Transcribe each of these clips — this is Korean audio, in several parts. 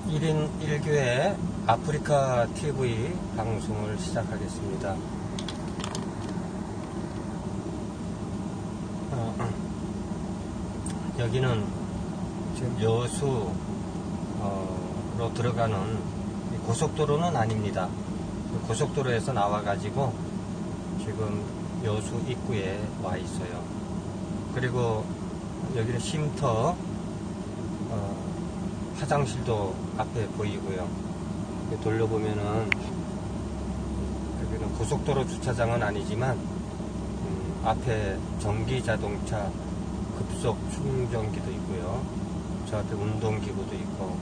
1인 1교회 아프리카 TV 방송을 시작하겠습니다. 여기는 지금 여수로 들어가는 고속도로는 아닙니다. 고속도로에서 나와가지고 지금 여수 입구에 와 있어요. 그리고 여기는 쉼터, 화장실도 앞에 보이고요. 돌려보면은 여기는 고속도로 주차장은 아니지만 앞에 전기 자동차 급속 충전기도 있고요. 저 앞에 운동기구도 있고,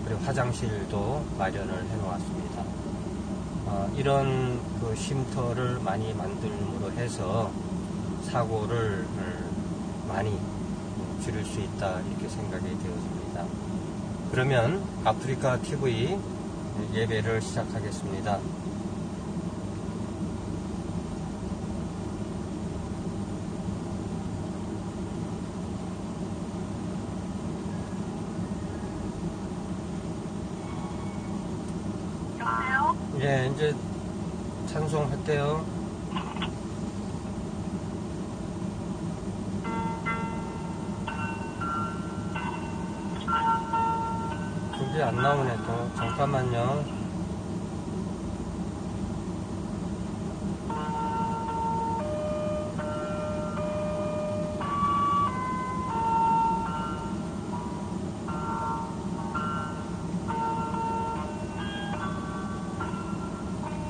그리고 화장실도 마련을 해 놓았습니다. 이런 그 쉼터를 많이 만들므로 해서 사고를 많이 줄일 수 있다, 이렇게 생각이 되었습니다. 그러면 아프리카 TV 예배를 시작하겠습니다. 여보세요? 예, 이제 찬송할게요. 그게 안 나오네. 또 잠깐만요.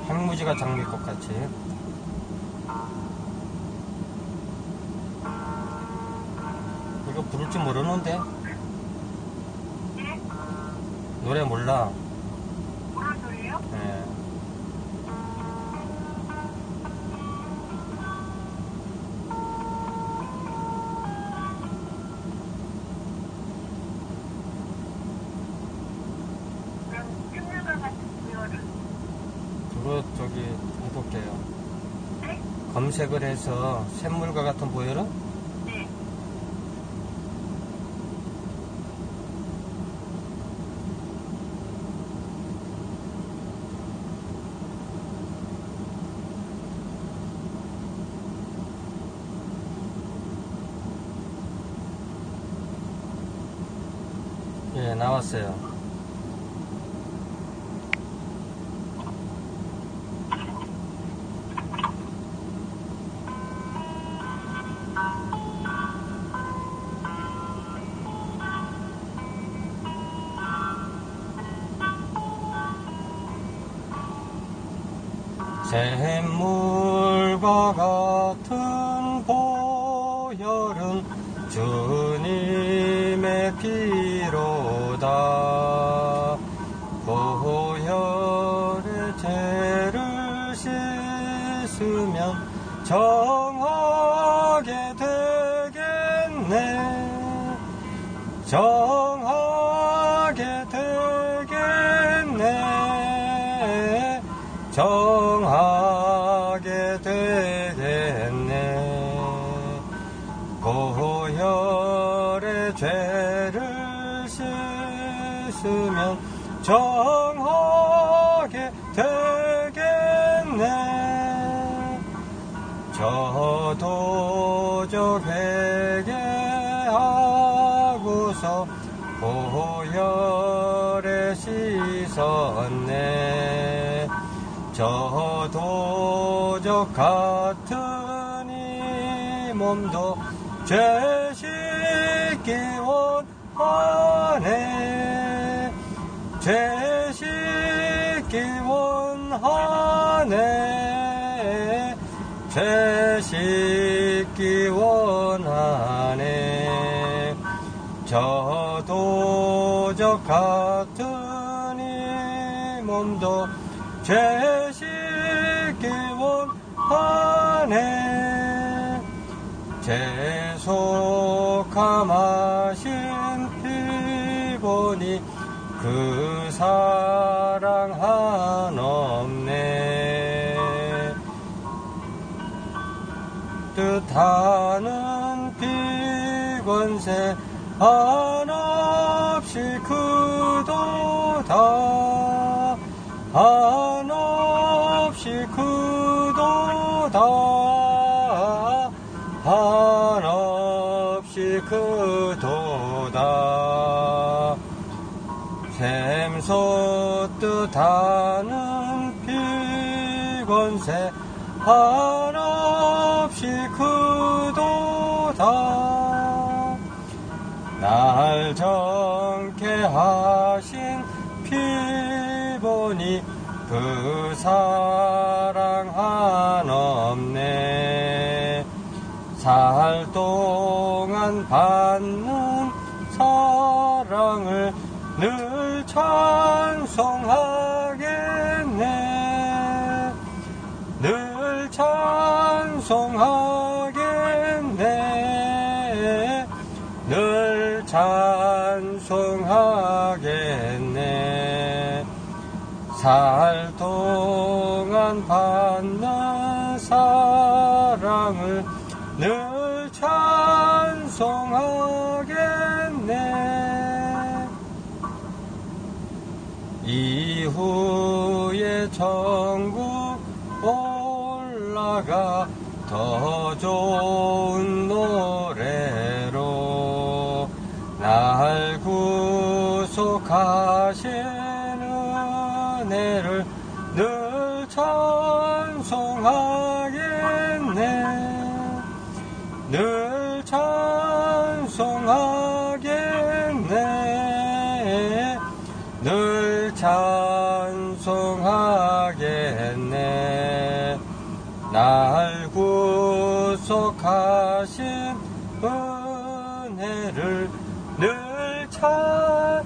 황무지가 장미꽃 같이. 이거 부를 줄 모르는데? 네? 노래 몰라. 무슨 소리예요? 예. 그럼 샘물과 같은 구열을. 그거 저기 해볼게요. 네? 검색을 해서 샘물과 같은 보혈은? 네. 예, 나왔어요. 샘물과 같은 보혈은 주님의 피로다. 보혈의 죄를 씻으면 정하게 되겠네. 정하게 되겠네. 정하게 되겠네. 보혈의 죄를 씻으면 정하게 되겠네. 저도 회개하고서 보혈에 씻었네. 저도 같은 이 몸도 죄 씻기 원하네. 죄 씻기 원하네. 죄 씻기 원하네. 저도 같은 이 몸도 죄 씻기 원하네. 재속함하신 피 보니 그 사랑 한없네. 뜻하는 피 권세 한없이 그도 한없이 크도다 한없이 크도다 샘솟듯 하는 피건새 한없이 크도다 날 정케 하신 피보니 그 사랑 한없네 살 동안 받는 사랑을 늘 찬송하겠네 늘 찬송하겠네 늘 찬송하겠네 살 동안 받는 사랑을 늘 찬송하겠네 이후에 천국 올라가 더 좋은 노래로 날 구속하신 은혜를 늘 찬송하겠네 늘 찬송하겠네 늘 찬송하겠네 날 구속하신 은혜를 늘 찬송하겠네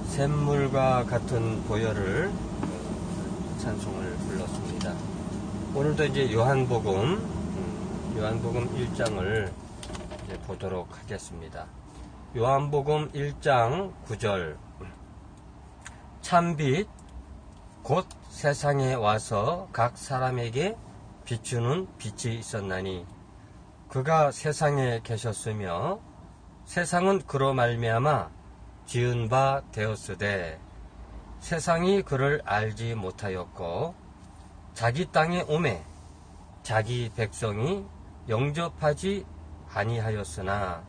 샘물과 같은 보혈을 찬송을 불렀습니다. 오늘도 이제 요한복음 1장을 이제 보도록 하겠습니다. 요한복음 1장 9절 참빛 곧 세상에 와서 각 사람에게 비추는 빛이 있었나니 그가 세상에 계셨으며 세상은 그로 말미암아 지은 바 되었으되 세상이 그를 알지 못하였고 자기 땅에 오매 자기 백성이 영접하지 아니하였으나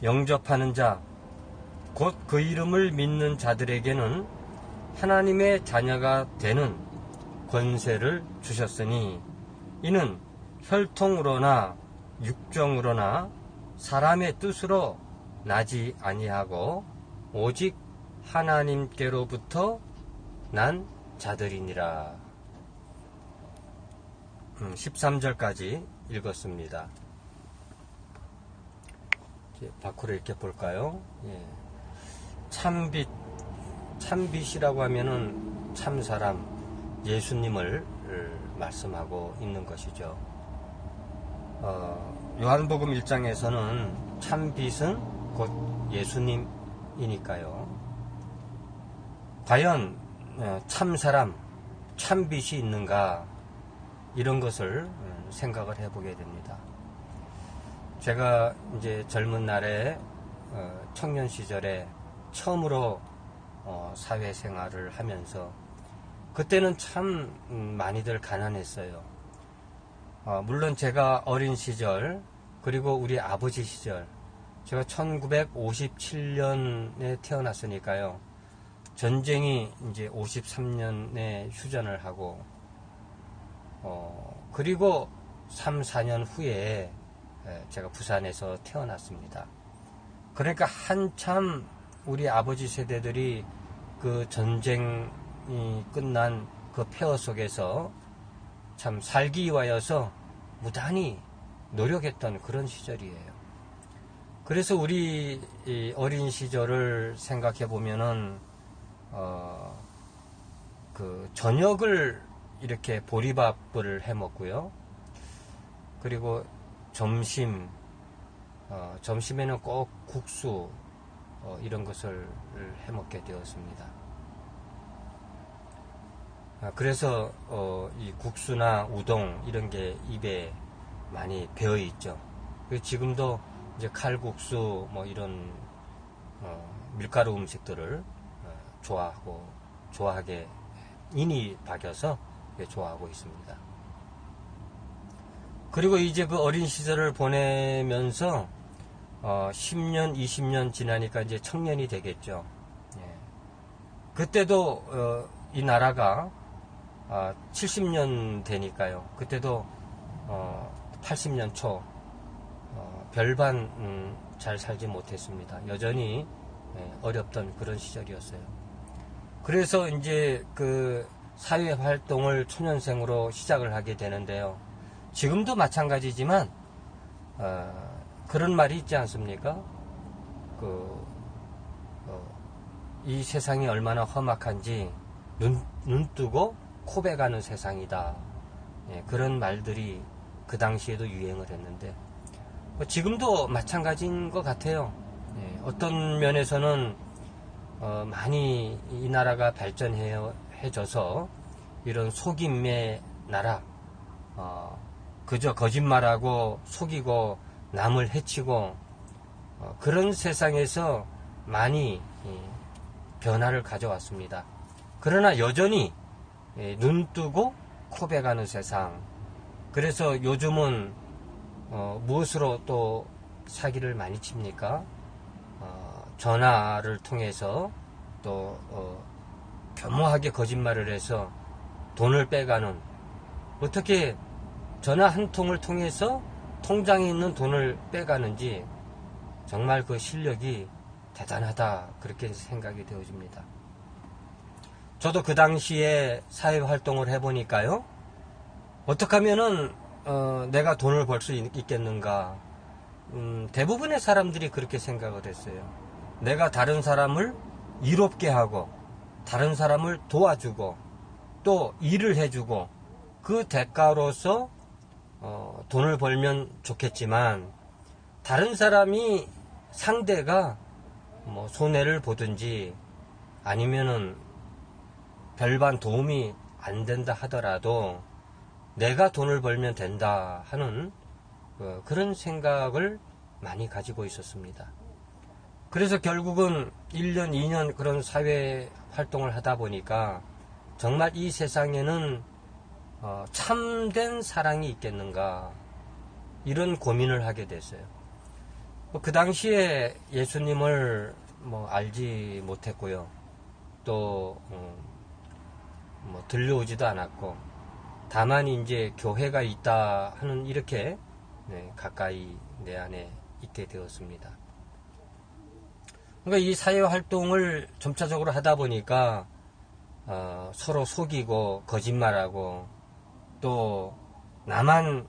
영접하는 자 곧 그 이름을 믿는 자들에게는 하나님의 자녀가 되는 권세를 주셨으니 이는 혈통으로나 육정으로나 사람의 뜻으로 나지 아니하고 오직 하나님께로부터 난 자들이니라. 13절까지 읽었습니다. 밖으로 이렇게 볼까요? 예. 참빛이라고 하면은 참사람, 예수님을 말씀하고 있는 것이죠. 요한복음 1장에서는 참빛은 곧 예수님이니까요. 과연 참사람, 참빛이 있는가 이런 것을 생각을 해보게 됩니다. 제가 이제 젊은 날에 청년 시절에 처음으로 사회생활을 하면서 그때는 참 많이들 가난했어요. 물론 제가 어린 시절 그리고 우리 아버지 시절 제가 1957년에 태어났으니까요. 전쟁이 이제 53년에 휴전을 하고 그리고 3, 4년 후에 제가 부산에서 태어났습니다. 그러니까 한참 우리 아버지 세대들이 그 전쟁이 끝난 그 폐허 속에서 참 살기 위하여서 무단히 노력했던 그런 시절이에요. 그래서 우리 어린 시절을 생각해 보면은 그 저녁을 이렇게 보리밥을 해 먹고요. 그리고 점심에는 꼭 국수 이런 것을 해 먹게 되었습니다. 그래서 이 국수나 우동 이런 게 입에 많이 배어 있죠. 지금도 이제 칼국수 뭐 이런 밀가루 음식들을 좋아하게 인이 박여서 좋아하고 있습니다. 그리고 이제 그 어린 시절을 보내면서 10년, 20년 지나니까 이제 청년이 되겠죠. 예. 그때도 이 나라가 70년 되니까요. 그때도 80년 초 별반 잘 살지 못했습니다. 여전히 어렵던 그런 시절이었어요. 그래서 이제 그 사회 활동을 초년생으로 시작을 하게 되는데요. 지금도 마찬가지지만 그런 말이 있지 않습니까? 이 세상이 얼마나 험악한지 눈 뜨고 코베가는 세상이다. 예, 그런 말들이 그 당시에도 유행을 했는데 지금도 마찬가지인 것 같아요. 예, 어떤 면에서는 많이 이 나라가 발전해져서 이런 속임의 나라, 그저 거짓말하고 속이고 남을 해치고 그런 세상에서 많이 변화를 가져왔습니다. 그러나 여전히 눈 뜨고 코베가는 세상. 그래서 요즘은 무엇으로 또 사기를 많이 칩니까? 전화를 통해서 또 교모하게 거짓말을 해서 돈을 빼가는, 어떻게 전화 한 통을 통해서 통장에 있는 돈을 빼가는지 정말 그 실력이 대단하다, 그렇게 생각이 되어집니다. 저도 그 당시에 사회활동을 해보니까요, 어떻게 하면은 내가 돈을 벌 수 있겠는가. 대부분의 사람들이 그렇게 생각을 했어요. 내가 다른 사람을 이롭게 하고 다른 사람을 도와주고 또 일을 해주고 그 대가로서 돈을 벌면 좋겠지만, 다른 사람이 상대가 뭐 손해를 보든지 아니면은 별반 도움이 안 된다 하더라도 내가 돈을 벌면 된다 하는 그런 생각을 많이 가지고 있었습니다. 그래서 결국은 1년, 2년 그런 사회 활동을 하다 보니까 정말 이 세상에는 참된 사랑이 있겠는가, 이런 고민을 하게 됐어요. 그 당시에 예수님을 알지 못했고요. 또 들려오지도 않았고, 다만 이제 교회가 있다 하는 이렇게 가까이 내 안에 있게 되었습니다. 그러니까 이 사회 활동을 점차적으로 하다 보니까 서로 속이고 거짓말하고 또 나만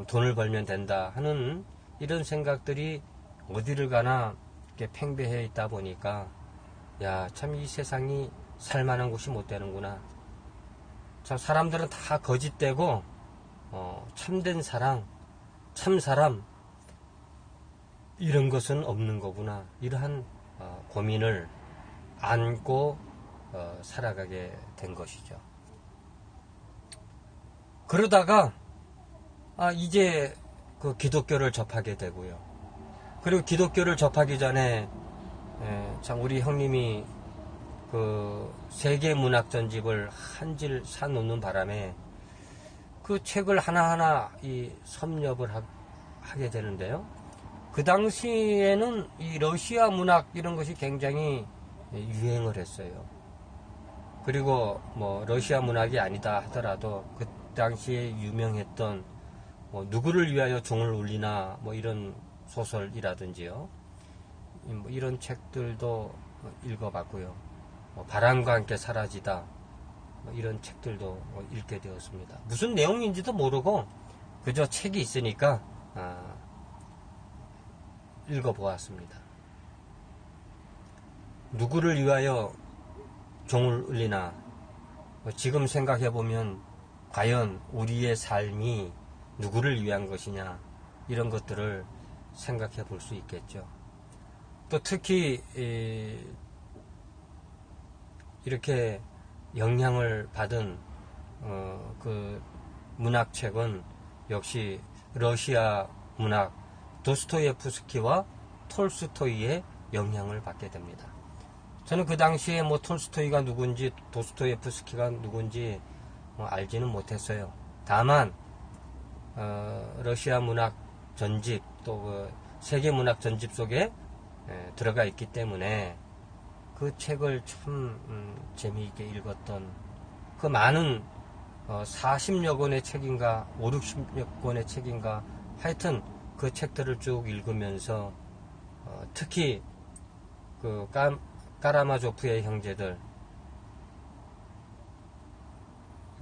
돈을 벌면 된다 하는 이런 생각들이 어디를 가나 이렇게 팽배해 있다 보니까, 야, 참 이 세상이 살만한 곳이 못 되는구나. 참 사람들은 다 거짓되고 참된 사랑, 참사람, 이런 것은 없는 거구나. 이러한 고민을 안고 살아가게 된 것이죠. 그러다가 이제 그 기독교를 접하게 되고요. 그리고 기독교를 접하기 전에 참 우리 형님이 그 세계 문학 전집을 한 질 사놓는 바람에 그 책을 하나하나 섭렵을 하게 되는데요. 그 당시에는 이 러시아 문학 이런 것이 굉장히 유행을 했어요. 그리고 러시아 문학이 아니다 하더라도 그 당시에 유명했던 누구를 위하여 종을 울리나 이런 소설이라든지요. 이런 책들도 읽어봤고요. 바람과 함께 사라지다, 이런 책들도 읽게 되었습니다. 무슨 내용인지도 모르고 그저 책이 있으니까 읽어보았습니다. 누구를 위하여 종을 울리나, 지금 생각해보면 과연 우리의 삶이 누구를 위한 것이냐, 이런 것들을 생각해 볼 수 있겠죠. 또 특히 이렇게 영향을 받은 그 문학책은 역시 러시아 문학 도스토예프스키와 톨스토이의 영향을 받게 됩니다. 저는 그 당시에 뭐 톨스토이가 누군지 도스토예프스키가 누군지 알지는 못했어요. 다만 러시아 문학 전집 또 그 세계 문학 전집 속에 들어가 있기 때문에 그 책을 참 재미있게 읽었던 그 많은 40여 권의 책인가 5, 60여 권의 책인가 하여튼 그 책들을 쭉 읽으면서 특히 그 까라마조프의 형제들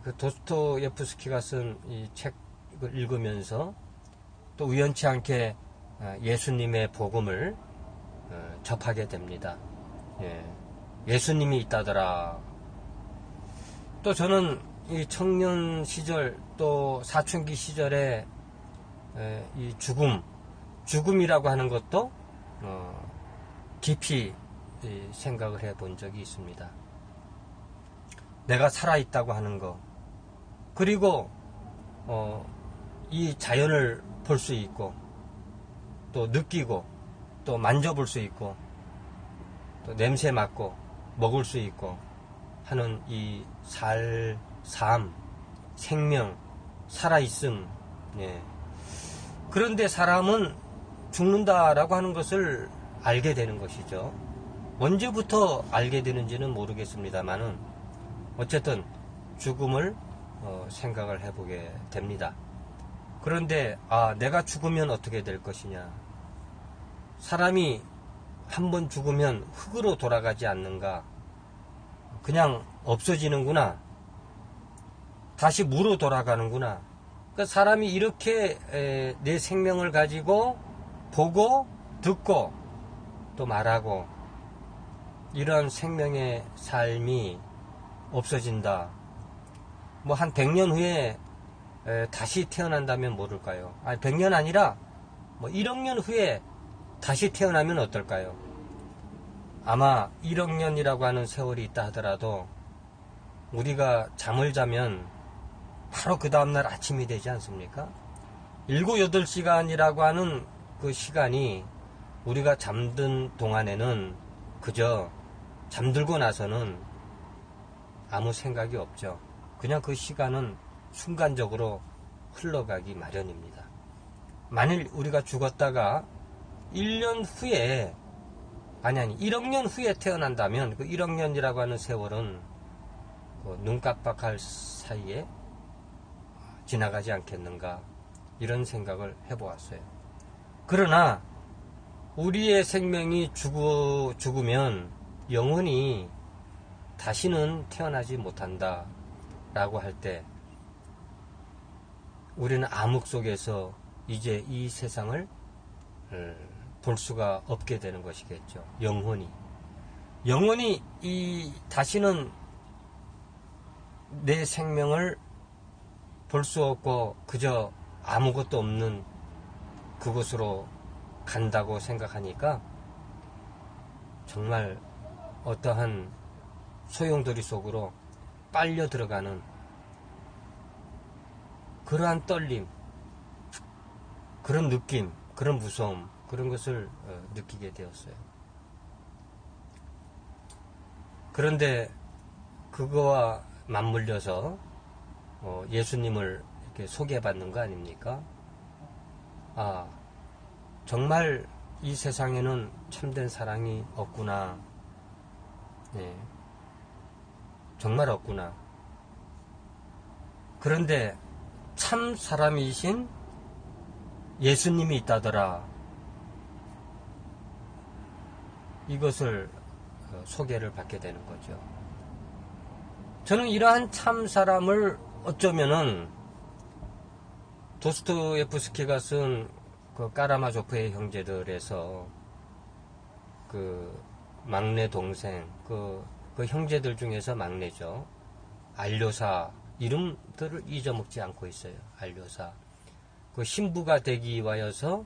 그 도스토예프스키가 쓴 이 책을 읽으면서 또 우연치 않게 예수님의 복음을 접하게 됩니다. 예수님이 있다더라. 또 저는 이 청년 시절 또 사춘기 시절에 이 죽음이라고 하는 것도 깊이 생각을 해본 적이 있습니다. 내가 살아있다고 하는 거, 그리고 이 자연을 볼 수 있고 또 느끼고 또 만져볼 수 있고 또 냄새 맡고 먹을 수 있고 하는 이 삶, 생명, 살아있음. 그런데 사람은 죽는다라고 하는 것을 알게 되는 것이죠. 언제부터 알게 되는지는 모르겠습니다만은 어쨌든 죽음을 생각을 해보게 됩니다. 그런데 내가 죽으면 어떻게 될 것이냐. 사람이 한번 죽으면 흙으로 돌아가지 않는가. 그냥 없어지는구나. 다시 무로 돌아가는구나. 그러니까 사람이 이렇게 내 생명을 가지고 보고 듣고 또 말하고 이런 생명의 삶이 없어진다. 뭐 한 100년 후에 다시 태어난다면 모를까요? 100년 아니라 뭐 1억 년 후에 다시 태어나면 어떨까요? 아마 1억 년이라고 하는 세월이 있다 하더라도 우리가 잠을 자면 바로 그 다음날 아침이 되지 않습니까? 7, 8시간이라고 하는 그 시간이 우리가 잠든 동안에는 그저 잠들고 나서는 아무 생각이 없죠. 그냥 그 시간은 순간적으로 흘러가기 마련입니다. 만일 우리가 죽었다가 1년 후에 1억 년 후에 태어난다면 그 1억 년이라고 하는 세월은 눈 깜빡할 사이에 지나가지 않겠는가 이런 생각을 해보았어요. 그러나 우리의 생명이 죽으면 영원히 다시는 태어나지 못한다 라고 할 때 우리는 암흑 속에서 이제 이 세상을 볼 수가 없게 되는 것이겠죠. 영원히 다시는 내 생명을 볼 수 없고 그저 아무것도 없는 그곳으로 간다고 생각하니까 정말 어떠한 소용돌이 속으로 빨려 들어가는 그러한 떨림, 그런 느낌, 그런 무서움, 그런 것을 느끼게 되었어요. 그런데 그거와 맞물려서 예수님을 이렇게 소개받는 거 아닙니까? 정말 이 세상에는 참된 사랑이 없구나. 정말 없구나. 그런데 참 사람이신 예수님이 있다더라. 이것을 소개를 받게 되는 거죠. 저는 이러한 참 사람을 어쩌면은 도스토예프스키가 쓴 그 까라마조프의 형제들에서 그 막내 동생, 그 형제들 중에서 막내죠. 알료사, 이름들을 잊어먹지 않고 있어요. 알료사. 그 신부가 되기 위하여서,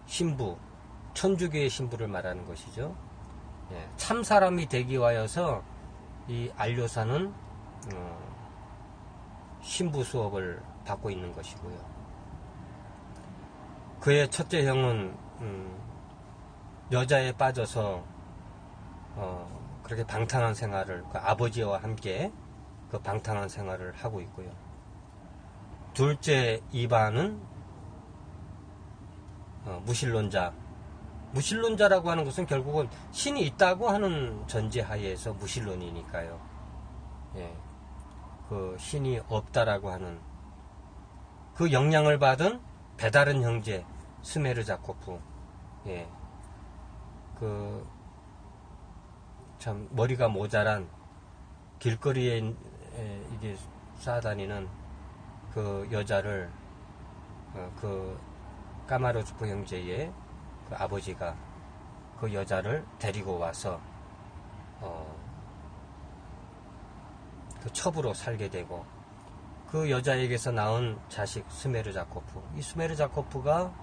신부, 천주교의 신부를 말하는 것이죠. 참 사람이 되기 위하여서 이 알료사는, 신부 수업을 받고 있는 것이고요. 그의 첫째 형은 여자에 빠져서 그렇게 방탕한 생활을 그 아버지와 함께 그 방탕한 생활을 하고 있고요. 둘째 이반은 무신론자라고 하는 것은 결국은 신이 있다고 하는 전제하에서 무신론이니까요. 예, 그 신이 없다라고 하는 그 영향을 받은 배다른 형제 스메르자코프, 예, 그 참 머리가 모자란 길거리에 이게 쌓아다니는 그 여자를 그 까마르주프 형제의 그 아버지가 그 여자를 데리고 와서 그 첩으로 살게 되고, 그 여자에게서 낳은 자식 스메르자코프, 이 스메르자코프가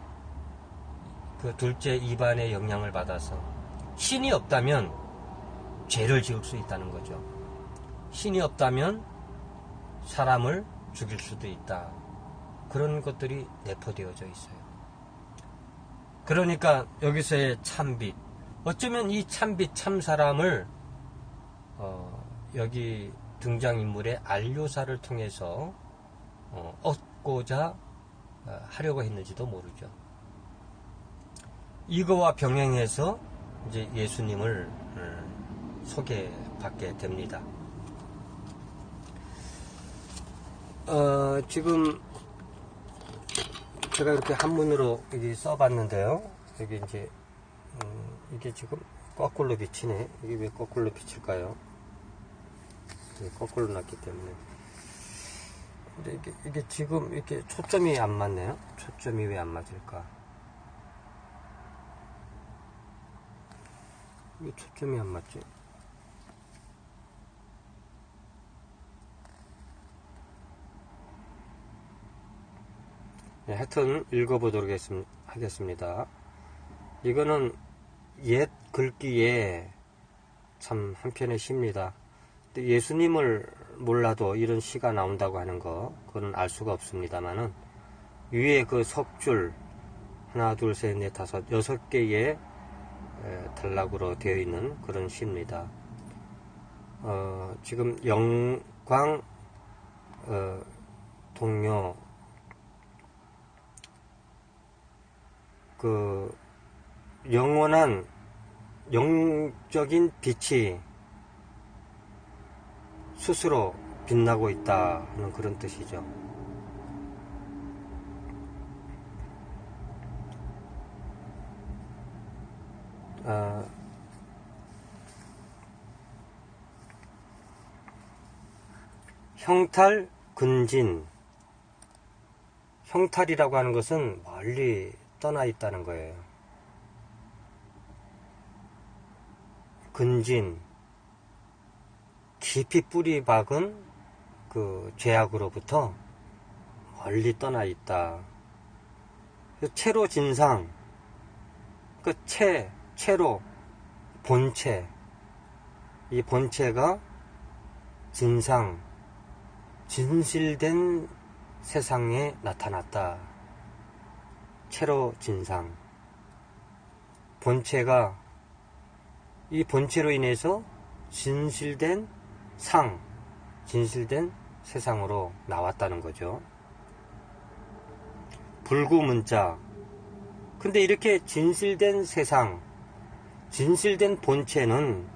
그 둘째 이반의 영향을 받아서 신이 없다면 죄를 지을 수 있다는 거죠. 신이 없다면 사람을 죽일 수도 있다. 그런 것들이 내포되어져 있어요. 그러니까 여기서의 참빛, 어쩌면 이 참빛 참사람을 여기 등장인물의 안료사를 통해서 얻고자 하려고 했는지도 모르죠. 이거와 병행해서 이제 예수님을 소개받게 됩니다. 지금 제가 이렇게 한문으로 여기 써봤는데요. 여기 이제 이게 지금 거꾸로 비치네. 이게 왜 거꾸로 비칠까요? 거꾸로 놨기 때문에. 근데 이게 지금 이렇게 초점이 안 맞네요. 초점이 왜 안 맞을까? 왜 초점이 안 맞지? 네, 하여튼 읽어보도록 하겠습니다. 이거는 옛 글귀에 참 한편의 시입니다. 예수님을 몰라도 이런 시가 나온다고 하는 거, 그건 알 수가 없습니다만은, 위에 그 석줄, 하나, 둘, 셋, 넷, 다섯, 6개의 단락으로 되어 있는 그런 시입니다. 지금 영광, 동료, 그 영원한 영적인 빛이 스스로 빛나고 있다 하는 그런 뜻이죠. 형탈 근진, 형탈이라고 하는 것은 멀리 떠나 있다는 거예요. 근진, 깊이 뿌리 박은 그 죄악으로부터 멀리 떠나 있다. 체로 진상, 그 체로 본체, 이 본체가 진상, 진실된 세상에 나타났다. 체로 진상, 본체가 이 본체로 인해서 진실된 진실된 세상으로 나왔다는 거죠. 불구문자, 근데 이렇게 진실된 세상, 진실된 본체는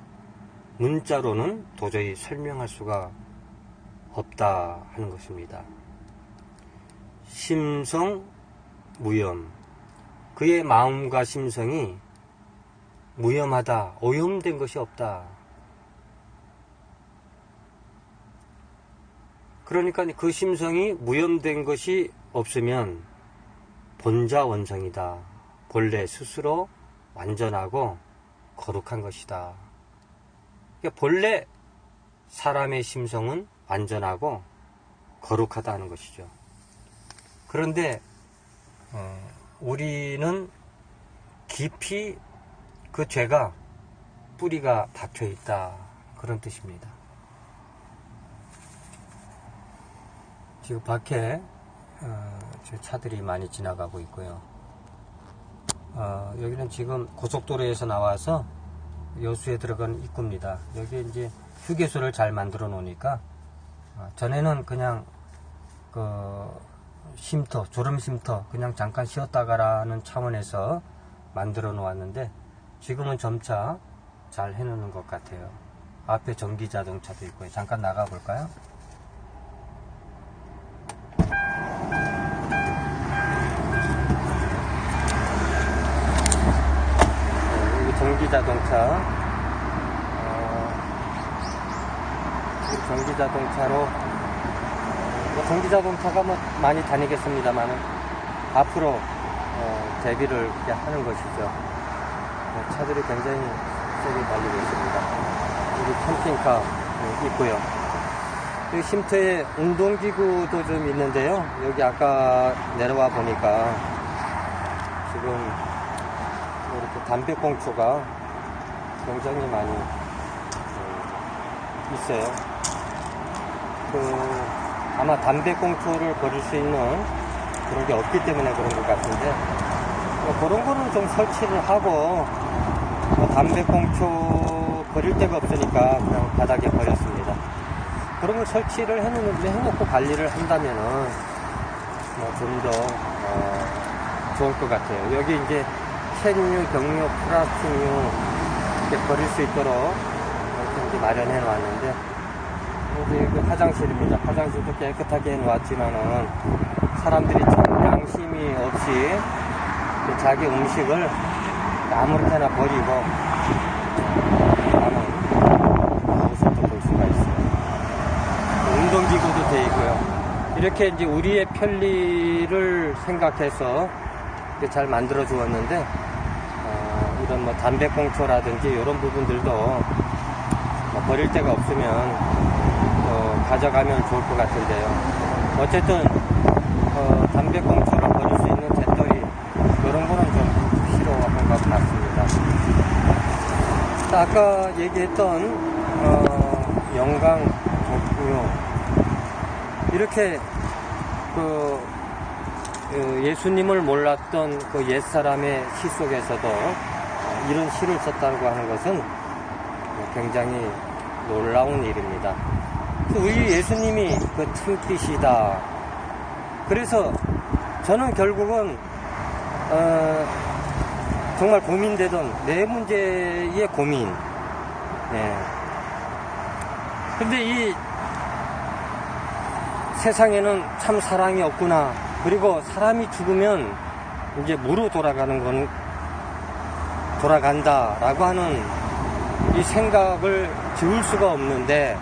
문자로는 도저히 설명할 수가 없다 하는 것입니다. 심성 무염, 그의 마음과 심성이 무염하다, 오염된 것이 없다. 그러니까 그 심성이 무염된 것이 없으면 본자 원성이다. 본래 스스로 완전하고 거룩한 것이다. 그러니까 본래 사람의 심성은 완전하고 거룩하다는 것이죠. 그런데 우리는 깊이 그 죄가 뿌리가 박혀 있다, 그런 뜻입니다. 지금 밖에 차들이 많이 지나가고 있고요. 여기는 지금 고속도로에서 나와서 여수에 들어간 입구입니다. 여기 이제 휴게소를 잘 만들어 놓으니까 전에는 그냥 그 쉼터, 졸음 쉼터 그냥 잠깐 쉬었다 가라는 차원에서 만들어 놓았는데 지금은 점차 잘 해놓는 것 같아요. 앞에 전기 자동차도 있고요. 잠깐 나가 볼까요? 여기 전기 자동차. 전기 자동차로 전기 자동차가 뭐 많이 다니겠습니다만 앞으로 대비를 이렇게 하는 것이죠. 차들이 굉장히 세게 달리고 있습니다. 여기 캠핑카 있고요. 여기 쉼터에 운동기구도 좀 있는데요. 여기 아까 내려와 보니까 지금 이렇게 담배꽁초가 굉장히 많이 있어요. 아마 담배꽁초를 버릴 수 있는 그런 게 없기 때문에 그런 것 같은데 그런 거는 좀 설치를 하고 담배꽁초 버릴 데가 없으니까 그냥 바닥에 버렸습니다. 그런 걸 설치를 해놓고 관리를 한다면은 좀 더 좋을 것 같아요. 여기 이제 캔류, 병류, 플라스틱류 이렇게 버릴 수 있도록 이렇게 마련해 놨는데 여기 그 화장실입니다. 화장실도 깨끗하게 해놓았지만은 사람들이 참 양심이 없이 자기 음식을 아무렇게나 버리고 하는 모습도 볼 수가 있어요. 운동기구도 되어 있고요. 이렇게 이제 우리의 편리를 생각해서 잘 만들어 주었는데 이런 뭐 담배꽁초라든지 이런 부분들도 버릴 데가 없으면 가져가면 좋을 것 같은데요. 어쨌든 담배꽁초를 버릴 수 있는 재떨이 이런 거는 좀 필요한 것 같습니다. 아까 얘기했던 영광, 족구요 이렇게 예수님을 몰랐던 그 옛사람의 시 속에서도 이런 시를 썼다고 하는 것은 굉장히 놀라운 일입니다. 우리 예수님이 그 틈빛이다. 그래서 저는 결국은 정말 고민되던 내 문제의 고민. 네. 근데 이 세상에는 참 사랑이 없구나. 그리고 사람이 죽으면 이제 무로 돌아간다라고 하는 이 생각을 지울 수가 없는데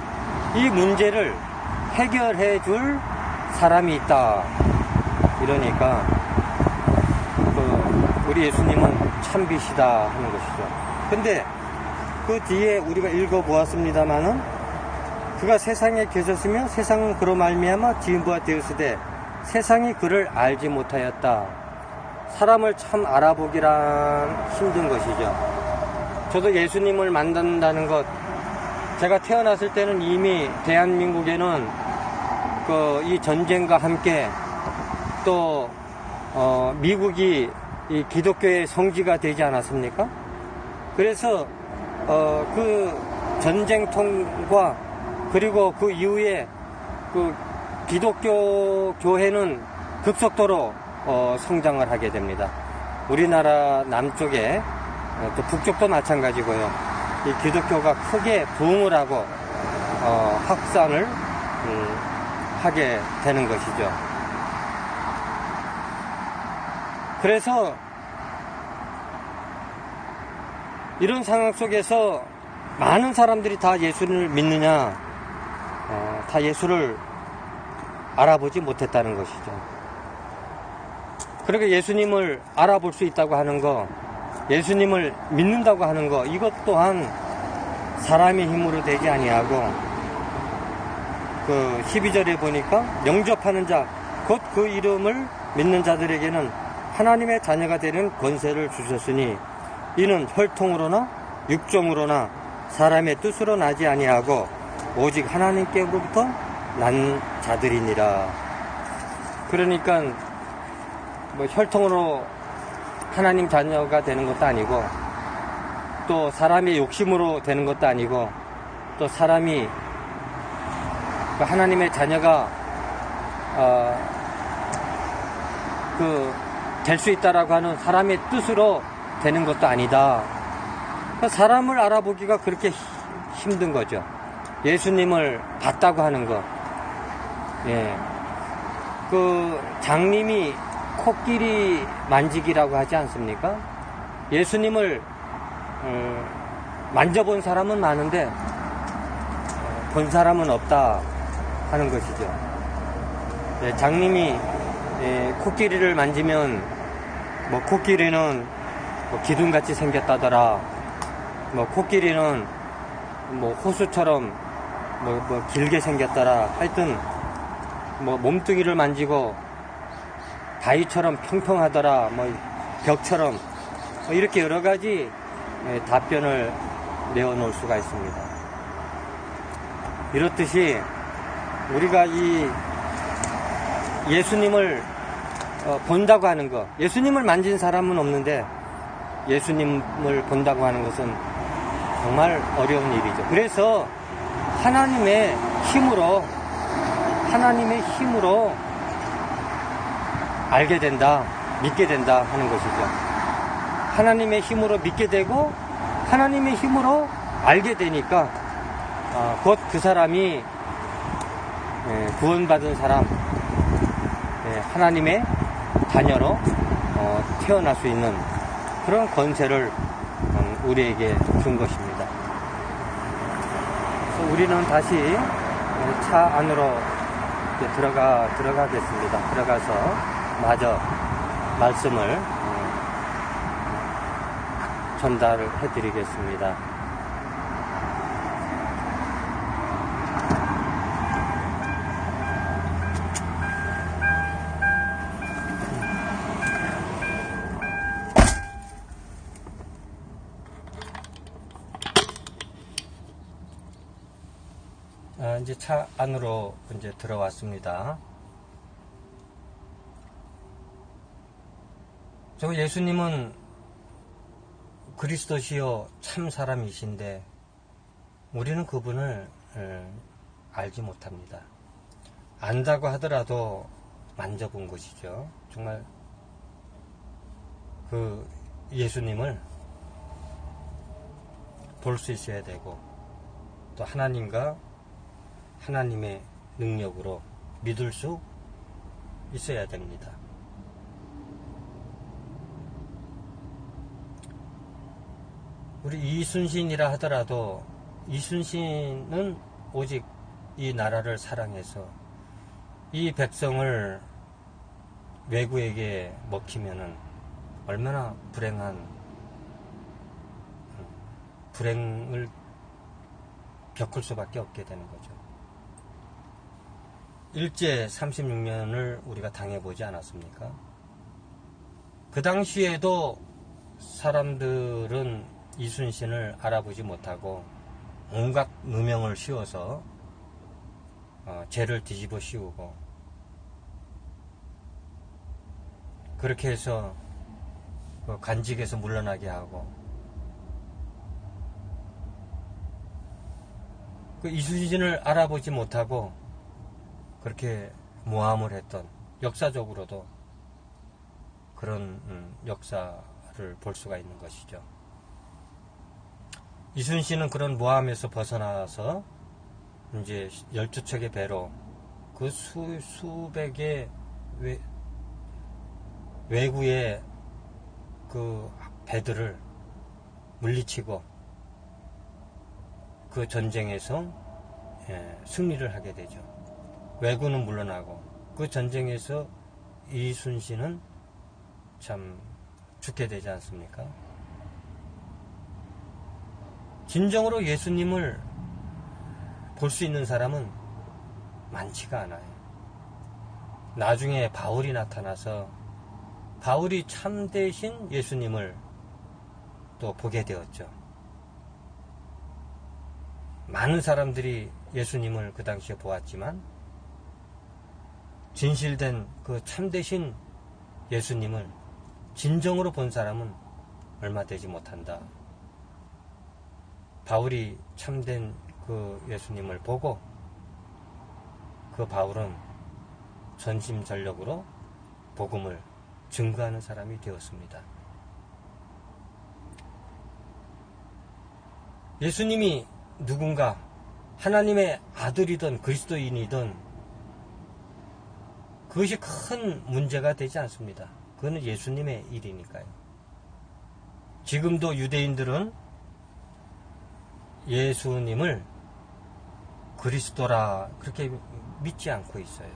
이 문제를 해결해 줄 사람이 있다. 이러니까 우리 예수님은 참빛이다 하는 것이죠. 근데 그 뒤에 우리가 읽어보았습니다마는 그가 세상에 계셨으면 세상은 그로 말미암아 지은 바가 되었으되 세상이 그를 알지 못하였다. 사람을 참 알아보기란 힘든 것이죠. 저도 예수님을 만난다는 것, 제가 태어났을 때는 이미 대한민국에는 이 전쟁과 함께 또 미국이 이 기독교의 성지가 되지 않았습니까? 그래서 그 전쟁통과 그리고 그 이후에 그 기독교 교회는 급속도로 성장을 하게 됩니다. 우리나라 남쪽에 또 북쪽도 마찬가지고요. 이 기독교가 크게 부흥을 하고 확산을 하게 되는 것이죠. 그래서 이런 상황 속에서 많은 사람들이 다 예수를 믿느냐, 다 예수를 알아보지 못했다는 것이죠. 그러니까 예수님을 알아볼 수 있다고 하는 거, 예수님을 믿는다고 하는 거, 이것 또한 사람의 힘으로 되지 아니하고, 12절에 보니까 영접하는 자, 곧 그 이름을 믿는 자들에게는 하나님의 자녀가 되는 권세를 주셨으니 이는 혈통으로나 육종으로나 사람의 뜻으로 나지 아니하고 오직 하나님께로부터 난 자들이니라. 그러니까 뭐 혈통으로 하나님 자녀가 되는 것도 아니고, 또 사람의 욕심으로 되는 것도 아니고, 또 사람이 그 하나님의 자녀가 될 수 있다라고 하는 사람의 뜻으로 되는 것도 아니다. 사람을 알아보기가 그렇게 힘든 거죠. 예수님을 봤다고 하는 것. 예. 그 장님이 코끼리 만지기라고 하지 않습니까? 예수님을 만져본 사람은 많은데 본 사람은 없다 하는 것이죠. 예, 장님이 코끼리를 만지면 뭐 코끼리는 뭐 기둥같이 생겼다더라. 뭐 코끼리는 뭐 호수처럼 뭐 길게 생겼더라. 하여튼 뭐 몸뚱이를 만지고 바위처럼 평평하더라. 뭐 벽처럼 뭐 이렇게 여러 가지 답변을 내어놓을 수가 있습니다. 이렇듯이 우리가 이 예수님을 본다고 하는 것, 예수님을 만진 사람은 없는데 예수님을 본다고 하는 것은 정말 어려운 일이죠. 그래서 하나님의 힘으로 알게 된다, 믿게 된다 하는 것이죠. 하나님의 힘으로 믿게 되고 하나님의 힘으로 알게 되니까 곧 그 사람이 구원받은 사람, 하나님의 자녀로 태어날 수 있는 그런 권세를 우리에게 준 것입니다. 그래서 우리는 다시 차 안으로 들어가겠습니다. 들어가서 마저 말씀을 전달을 해드리겠습니다. 이제 차 안으로 이제 들어왔습니다. 저 예수님은 그리스도시요 참 사람이신데 우리는 그분을 알지 못합니다. 안다고 하더라도 만져본 것이죠. 정말 그 예수님을 볼 수 있어야 되고 또 하나님과 하나님의 능력으로 믿을 수 있어야 됩니다. 우리 이순신이라 하더라도 이순신은 오직 이 나라를 사랑해서 이 백성을 외구에게 먹히면은 얼마나 불행을 겪을 수밖에 없게 되는 거죠. 일제 36년을 우리가 당해보지 않았습니까? 그 당시에도 사람들은 이순신을 알아보지 못하고 온갖 누명을 씌워서 죄를 뒤집어 씌우고 그렇게 해서 관직에서 물러나게 하고 그 이순신을 알아보지 못하고 그렇게 모함을 했던 역사적으로도 그런 역사를 볼 수가 있는 것이죠. 이순신은 그런 모함에서 벗어나서 이제 12척의 배로 그 수백의 외구의 그 배들을 물리치고 그 전쟁에서 승리를 하게 되죠. 왜구는 물러나고 그 전쟁에서 이순신은 참 죽게 되지 않습니까? 진정으로 예수님을 볼 수 있는 사람은 많지가 않아요. 나중에 바울이 나타나서 바울이 참되신 예수님을 또 보게 되었죠. 많은 사람들이 예수님을 그 당시에 보았지만 진실된 그 참되신 예수님을 진정으로 본 사람은 얼마 되지 못한다. 바울이 참된 그 예수님을 보고 그 바울은 전심전력으로 복음을 증거하는 사람이 되었습니다. 예수님이 누군가 하나님의 아들이든 그리스도인이든 그것이 큰 문제가 되지 않습니다. 그거는 예수님의 일이니까요. 지금도 유대인들은 예수님을 그리스도라 그렇게 믿지 않고 있어요.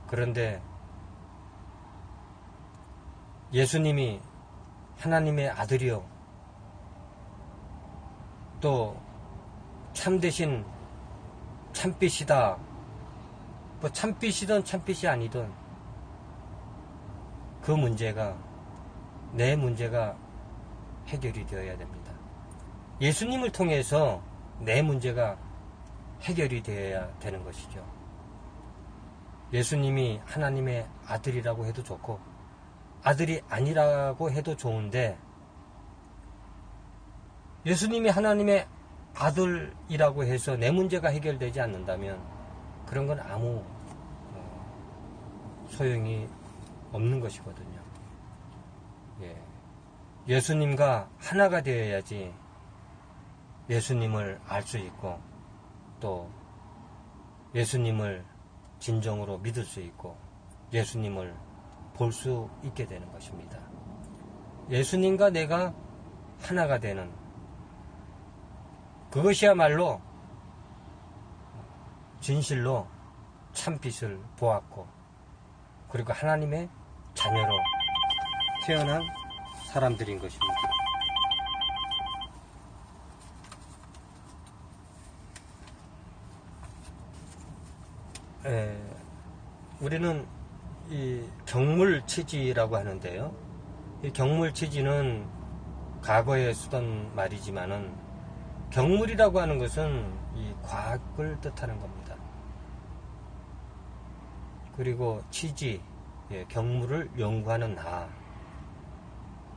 그런데 예수님이 하나님의 아들이요 또 참되신 참빛이다. 뭐 참빛이든 참빛이 아니든 그 문제가 내 문제가 해결이 되어야 됩니다. 예수님을 통해서 내 문제가 해결이 되어야 되는 것이죠. 예수님이 하나님의 아들이라고 해도 좋고 아들이 아니라고 해도 좋은데 예수님이 하나님의 아들이라고 해서 내 문제가 해결되지 않는다면 그런 건 아무 소용이 없는 것이거든요. 예수님과 하나가 되어야지 예수님을 알 수 있고 또 예수님을 진정으로 믿을 수 있고 예수님을 볼 수 있게 되는 것입니다. 예수님과 내가 하나가 되는 그것이야말로 진실로 참빛을 보았고 그리고 하나님의 자녀로 태어난 사람들인 것입니다. 우리는 이 경물치지라고 하는데요. 이 경물치지는 과거에 쓰던 말이지만은 경물이라고 하는 것은 이 과학을 뜻하는 겁니다. 그리고 치지, 경물을 연구하는 나.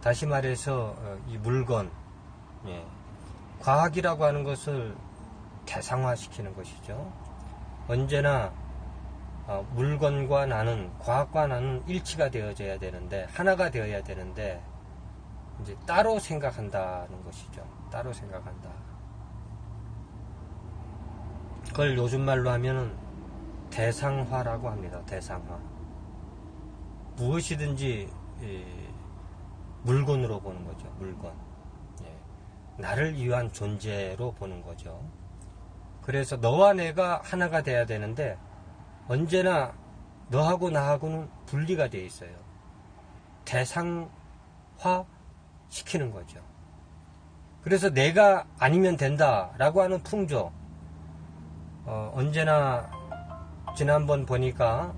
다시 말해서 이 물건, 과학이라고 하는 것을 대상화시키는 것이죠. 언제나 물건과 나는, 과학과 나는 일치가 되어져야 되는데, 하나가 되어야 되는데, 이제 따로 생각한다는 것이죠. 따로 생각한다. 그걸 요즘 말로 하면은 대상화라고 합니다. 대상화. 무엇이든지 물건으로 보는 거죠. 물건. 나를 위한 존재로 보는 거죠. 그래서 너와 내가 하나가 돼야 되는데 언제나 너하고 나하고는 분리가 되어 있어요. 대상화 시키는 거죠. 그래서 내가 아니면 된다라고 하는 풍조. 언제나 지난번 보니까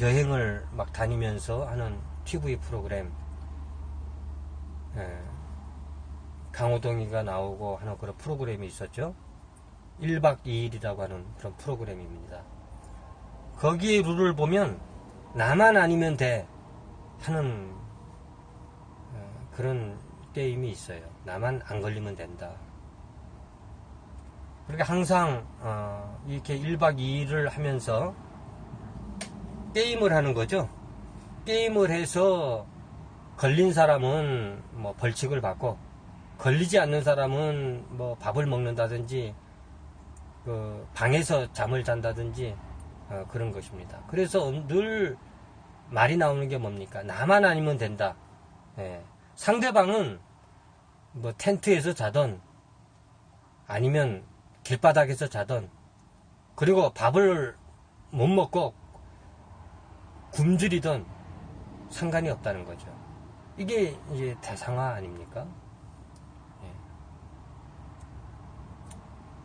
여행을 막 다니면서 하는 TV 프로그램, 강호동이가 나오고 하는 그런 프로그램이 있었죠. 1박 2일이라고 하는 그런 프로그램입니다. 거기에 룰을 보면 나만 아니면 돼 하는 그런 게임이 있어요. 나만 안 걸리면 된다. 그러니까 항상 이렇게 1박 2일을 하면서 게임을 하는 거죠. 게임을 해서 걸린 사람은 뭐 벌칙을 받고 걸리지 않는 사람은 뭐 밥을 먹는다든지 그 방에서 잠을 잔다든지 그런 것입니다. 그래서 늘 말이 나오는 게 뭡니까? 나만 아니면 된다. 상대방은 뭐 텐트에서 자던 아니면 길바닥에서 자던 그리고 밥을 못 먹고 굶주리던 상관이 없다는 거죠. 이게 이제 대상화 아닙니까?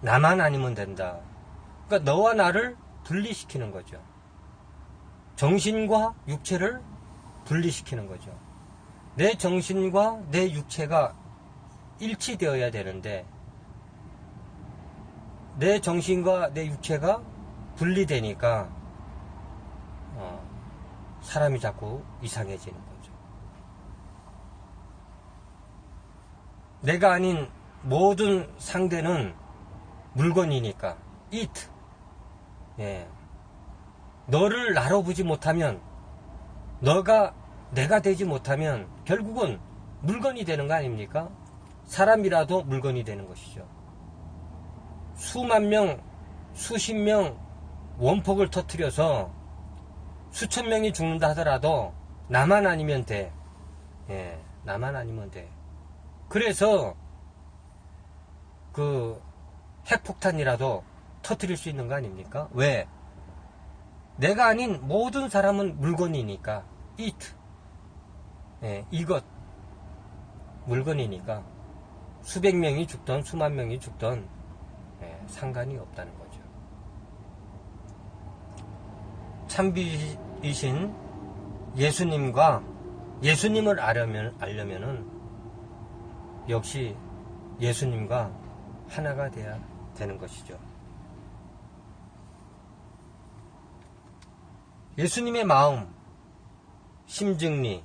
나만 아니면 된다. 그러니까 너와 나를 분리시키는 거죠. 정신과 육체를 분리시키는 거죠. 내 정신과 내 육체가 일치되어야 되는데 내 정신과 내 육체가 분리되니까 사람이 자꾸 이상해지는 거죠. 내가 아닌 모든 상대는 물건이니까 it. 예. 너를 나로 보지 못하면, 너가 내가 되지 못하면 결국은 물건이 되는 거 아닙니까? 사람이라도 물건이 되는 것이죠. 수만 명, 수십 명 원폭을 터뜨려서 수천 명이 죽는다 하더라도 나만 아니면 돼. 예, 나만 아니면 돼. 그래서 그 핵폭탄이라도 터뜨릴 수 있는 거 아닙니까? 왜? 내가 아닌 모든 사람은 물건이니까. it. 예, 이것. 물건이니까 수백 명이 죽던 수만 명이 죽던 상관이 없다는 거죠. 참비이신 예수님과 예수님을 알려면은 역시 예수님과 하나가 돼야 되는 것이죠. 예수님의 마음, 심증리,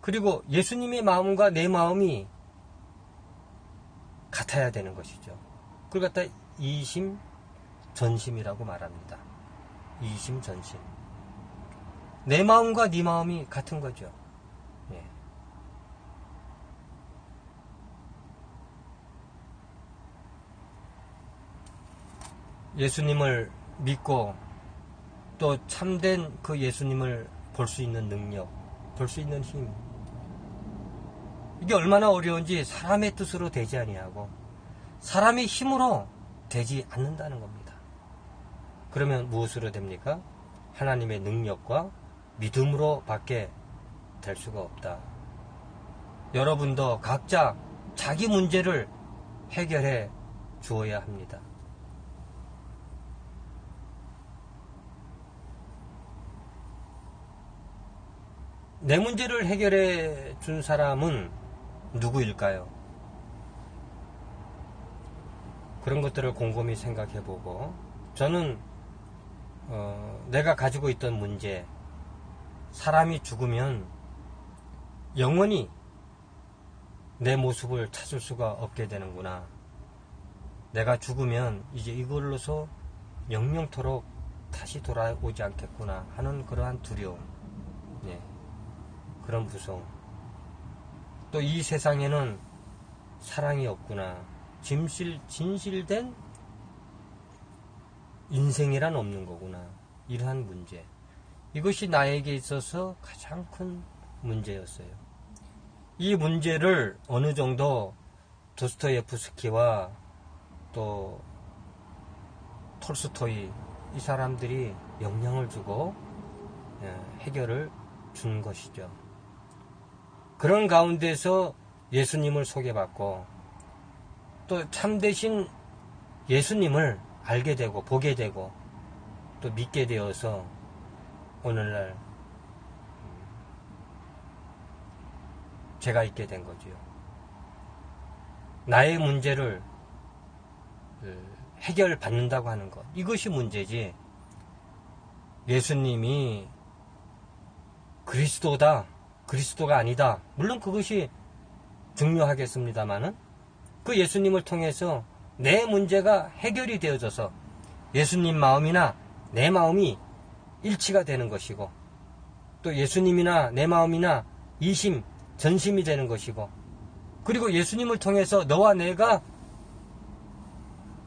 그리고 예수님의 마음과 내 마음이 같아야 되는 것이죠. 그걸 갖다 이심전심이라고 말합니다. 이심전심. 내 마음과 네 마음이 같은 거죠. 예. 예수님을 믿고 또 참된 그 예수님을 볼 수 있는 능력, 볼 수 있는 힘, 이게 얼마나 어려운지 사람의 뜻으로 되지 아니하고 사람의 힘으로 되지 않는다는 겁니다. 그러면 무엇으로 됩니까? 하나님의 능력과 믿음으로 밖에 될 수가 없다. 여러분도 각자 자기 문제를 해결해 주어야 합니다. 내 문제를 해결해 준 사람은 누구일까요? 그런 것들을 곰곰이 생각해보고 저는 내가 가지고 있던 문제, 사람이 죽으면 영원히 내 모습을 찾을 수가 없게 되는구나. 내가 죽으면 이제 이걸로서 영영토록 다시 돌아오지 않겠구나 하는 그러한 두려움, 그런 무서움. 또 이 세상에는 사랑이 없구나. 진실된 인생이란 없는 거구나. 이러한 문제. 이것이 나에게 있어서 가장 큰 문제였어요. 이 문제를 어느 정도 도스토예프스키와 또 톨스토이, 이 사람들이 영향을 주고 해결을 준 것이죠. 그런 가운데서 예수님을 소개받고 또 참되신 예수님을 알게 되고 보게 되고 또 믿게 되어서 오늘날 제가 있게 된 거지요. 나의 문제를 해결받는다고 하는 것, 이것이 문제지 예수님이 그리스도가 아니다. 물론 그것이 중요하겠습니다만은 그 예수님을 통해서 내 문제가 해결이 되어져서 예수님 마음이나 내 마음이 일치가 되는 것이고 또 예수님이나 내 마음이나 이심, 전심이 되는 것이고 그리고 예수님을 통해서 너와 내가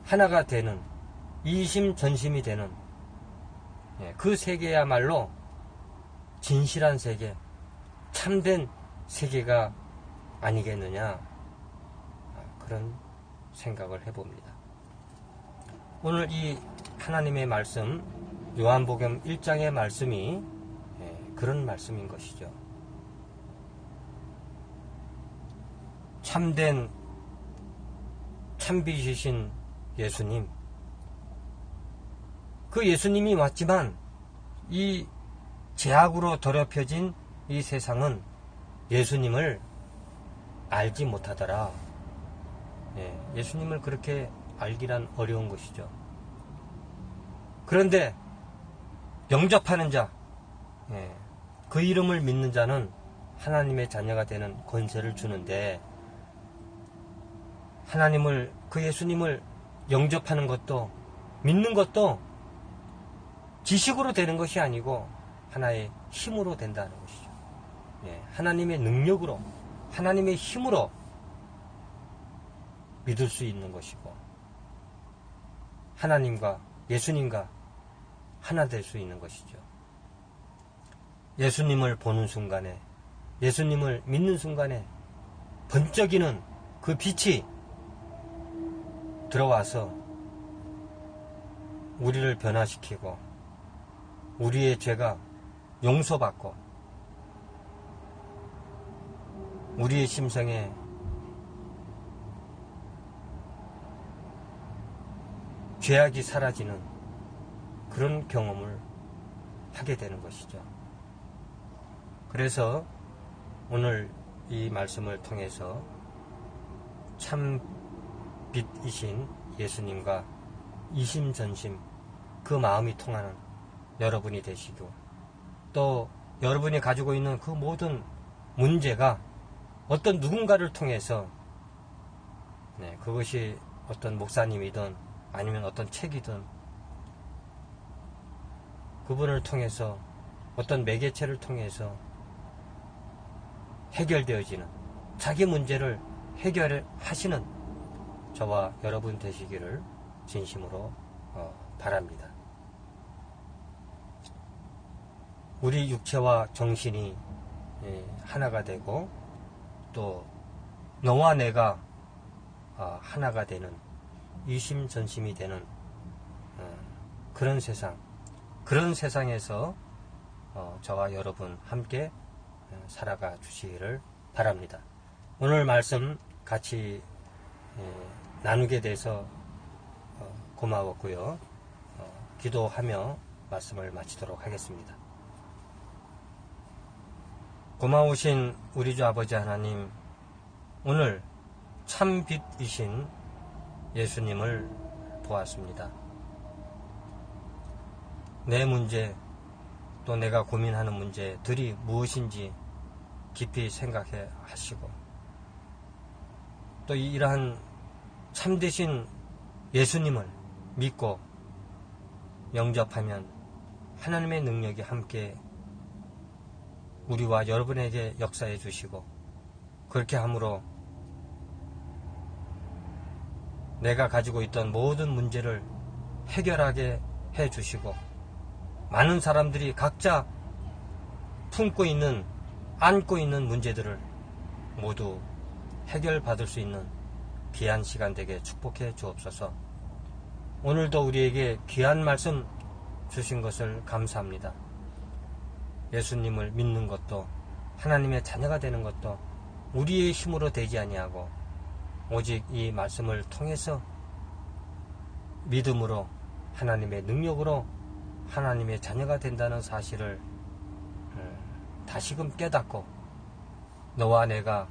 하나가 되는 이심, 전심이 되는 그 세계야말로 진실한 세계, 참된 세계가 아니겠느냐, 그런 생각을 해봅니다. 오늘 이 하나님의 말씀, 요한복음 1장의 말씀이 그런 말씀인 것이죠. 참비이신 예수님, 그 예수님이 왔지만 이 죄악으로 더럽혀진 이 세상은 예수님을 알지 못하더라. 예수님을 그렇게 알기란 어려운 것이죠. 그런데 영접하는 자, 그 이름을 믿는 자는 하나님의 자녀가 되는 권세를 주는데, 하나님을, 그 예수님을 영접하는 것도, 믿는 것도 지식으로 되는 것이 아니고 하나의 힘으로 된다는 것이죠. 하나님의 능력으로, 하나님의 힘으로 믿을 수 있는 것이고, 하나님과 예수님과 하나 될 수 있는 것이죠. 예수님을 보는 순간에, 예수님을 믿는 순간에 번쩍이는 그 빛이 들어와서 우리를 변화시키고, 우리의 죄가 용서받고, 우리의 심성에 죄악이 사라지는 그런 경험을 하게 되는 것이죠. 그래서 오늘 이 말씀을 통해서 참 빛이신 예수님과 이심전심 그 마음이 통하는 여러분이 되시고, 또 여러분이 가지고 있는 그 모든 문제가 어떤 누군가를 통해서, 그것이 어떤 목사님이든 아니면 어떤 책이든 그분을 통해서, 어떤 매개체를 통해서 해결되어지는, 자기 문제를 해결하시는 저와 여러분 되시기를 진심으로 바랍니다. 우리 육체와 정신이 하나가 되고, 또 너와 내가 하나가 되는, 이심전심이 되는 그런 세상, 그런 세상에서 저와 여러분 함께 살아가 주시기를 바랍니다. 오늘 말씀 같이 나누게 돼서 고마웠고요. 기도하며 말씀을 마치도록 하겠습니다. 고마우신 우리 주 아버지 하나님, 오늘 참 빛이신 예수님을 보았습니다. 내 문제, 또 내가 고민하는 문제들이 무엇인지 깊이 생각해 하시고, 또 이러한 참되신 예수님을 믿고 영접하면 하나님의 능력이 함께 우리와 여러분에게 역사해 주시고, 그렇게 함으로 내가 가지고 있던 모든 문제를 해결하게 해 주시고, 많은 사람들이 각자 품고 있는, 안고 있는 문제들을 모두 해결받을 수 있는 귀한 시간 되게 축복해 주옵소서. 오늘도 우리에게 귀한 말씀 주신 것을 감사합니다. 예수님을 믿는 것도, 하나님의 자녀가 되는 것도 우리의 힘으로 되지 아니하고 오직 이 말씀을 통해서 믿음으로, 하나님의 능력으로 하나님의 자녀가 된다는 사실을 다시금 깨닫고, 너와 내가,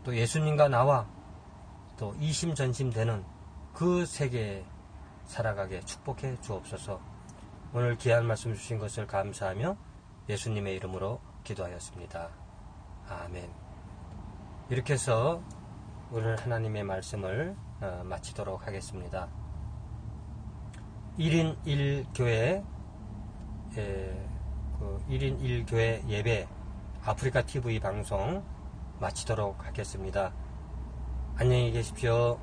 또 예수님과 나와 또 이심전심되는 그 세계에 살아가게 축복해 주옵소서. 오늘 귀한 말씀 주신 것을 감사하며 예수님의 이름으로 기도하였습니다. 아멘. 이렇게 해서 오늘 하나님의 말씀을 마치도록 하겠습니다. 1인 1교회 1인 1교회 예배 아프리카 TV 방송 마치도록 하겠습니다. 안녕히 계십시오.